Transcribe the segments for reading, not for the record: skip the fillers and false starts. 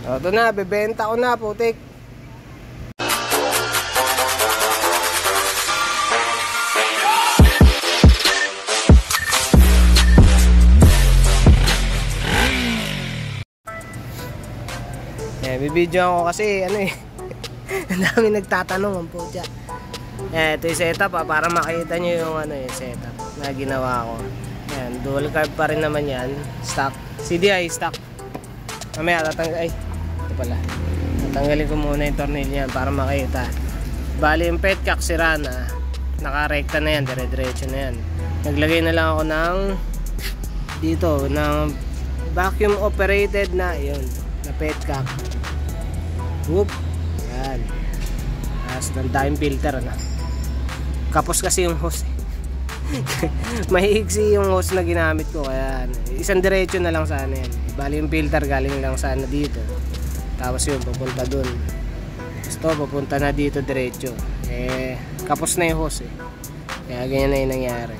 Ito na, bebenta ko na, putik. Bibidyo ako kasi ano eh ang dami nagtatanong ang putya. Ito yung setup para makita nyo yung ano yung setup na ginawa ko. Ayan, dual carb pa rin naman yan. Stock, CDI stock. Mamaya tatanggal, ito pala, tatanggalin ko muna yung tornilyo yan para makita. Bali yung petcock sira na, nakarekta na yan, dire-diretso na yan. Naglagay na lang ako ng dito ng vacuum operated na yun na petcock. Whoop. Yan. Tapos nandang filter na. Kapos kasi yung hose mahigsi yung hose na ginamit ko. Kaya isang diretso na lang sana yan. Bali yung filter galing lang sana dito. Tapos yun pupunta dun. Gusto pupunta na dito diretso. Kapos na yung hose Kaya ganyan na yung nangyari.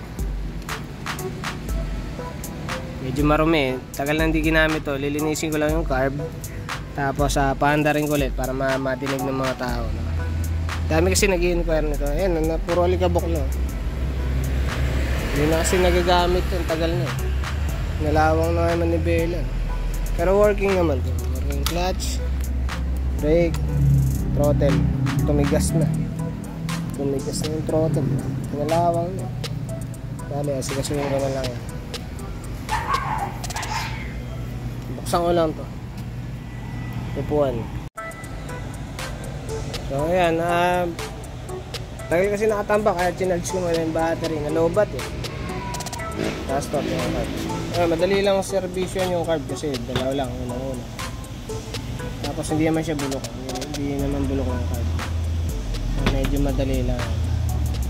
Medyo marumi Tagal na hindi ginamit to. Lilinisin ko lang yung carb. Tapos paanda rin ko ulit para matinig ng mga tao, no? Dami kasi nag-i-inquire nito. Ayan, puro alikabok na. Hindi na kasi nagagamit. Ang tagal na. Nalawang na naman ni Bella. Pero working naman to. Working clutch, brake, throttle. Tumigas na. Tumigas na yung throttle. Nalawang na. Dali, asikasuhin ko na lang. Buksan ko lang to. Upuan. So ayan, tagal kasi nakatambak kaya chinarge ko muna yung battery, nalobat tapos to, madali lang servisyon yung carb kasi dalaw lang, una. Tapos hindi naman siya bulok, hindi naman bulok ng carb, medyo madali lang.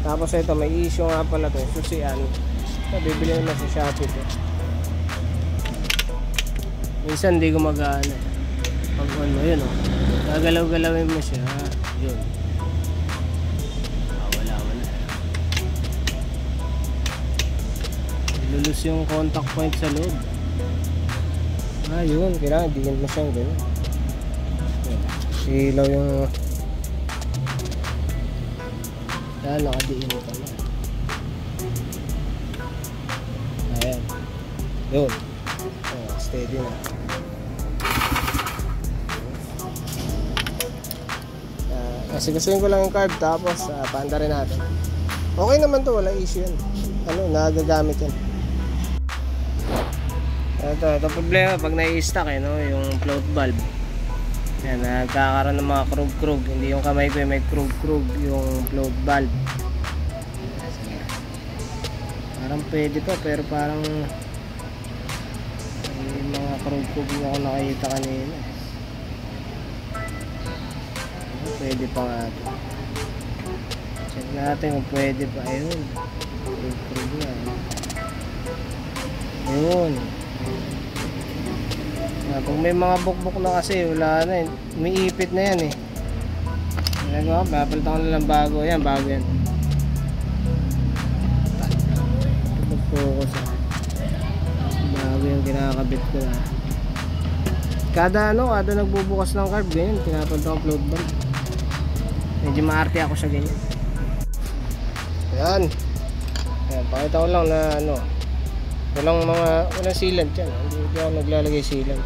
Tapos ito, may issue nga pala to, susian, bibili naman sa Shopee to. Minsan hindi gumagana pag ano, yun gagalaw-galawin mo siya, yun. Wala. Lulus yung contact point sa loob. Yun, kailangan diin mo siyang gano'n. Ilaw yung nakadiin mo pala. Ayan. Yun. Steady na. Asikasuhin ko lang yung carb tapos paanda rin natin. Okay naman to, wala issue yan. Nagagamit yan. Ito problema pag nai-stack no, yung float valve. Yan, nagkakaroon ng mga krug-krug. Hindi yung kamay ko may krug-krug yung float valve. Parang pwede pa pero parang may mga krug-krug na ako nakita kanina. Pwede pa nga ito. Check natin kung pwede pa. Ayun. Prove na. Ayun. Pag may mga bukbuk na kasi, wala na. Umiipit na yan Babalitan ko na lang bago. Yan, bago yan. Focus bago yung kinakabit ko na. Kada nagbubukas ng carb, ganyan. Pinapunta ko float valve. Medyo maarte ako sa ganyan. Ayan. Pakita ko lang na walang sealant yan. Hindi ako naglalagay sealant.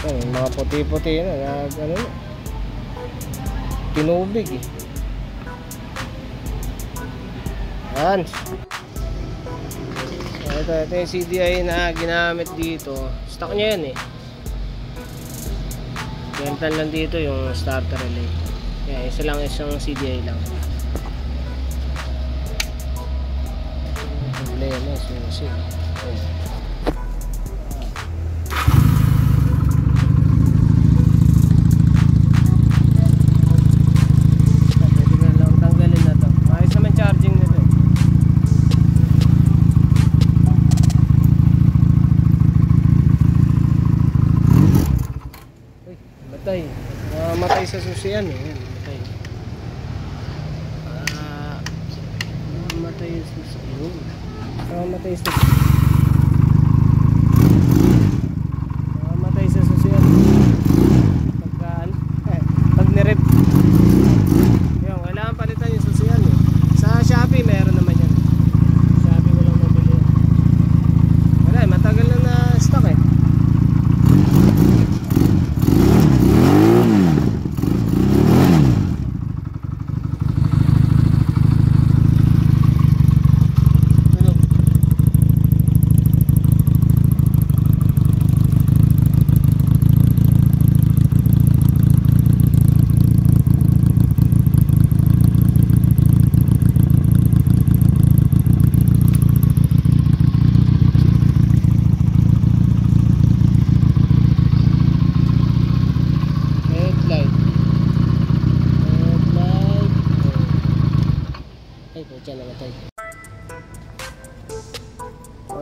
Ayan, mga puti-puti na tinubig Ayan. Ito yung CDI na ginamit dito. Stock niya yan Rental lang dito yung starter relay. Yan, isa lang isang CDI lang. Problema, susi. Pwede na lang tanggalin na to. Ayos naman charging nito Matay. Matay sa susi yan matay. Matay sa susi. Matay sa susi.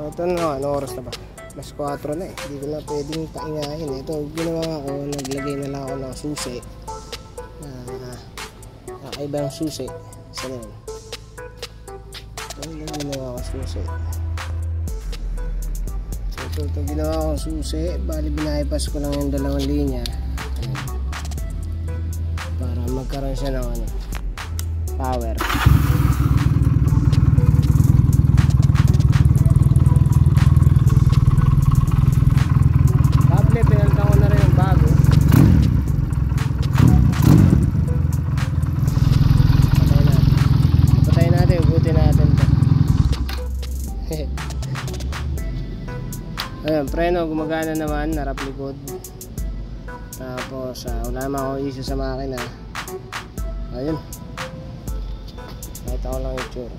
So ito na, ano oras na ba? Mas 4 na eh, hindi ko na pwedeng paingahin. Ito ginawa ko, naglagay na lang ako ng susi kakaibang susi sa nila. Ito ginawa ko susi. So ito ginawa ko susi, bali binaypas ko lang yung dalawang linya. Ayan. Para magkaroon siya ng ano, power. Pinalitan ko na rin yung bago. Patayin natin, ubutin natin ito. Ayun, preno gumagana naman, harap likod. Tapos wala naman ako issue sa makina. Ayun, nakita ko lang yung tsura.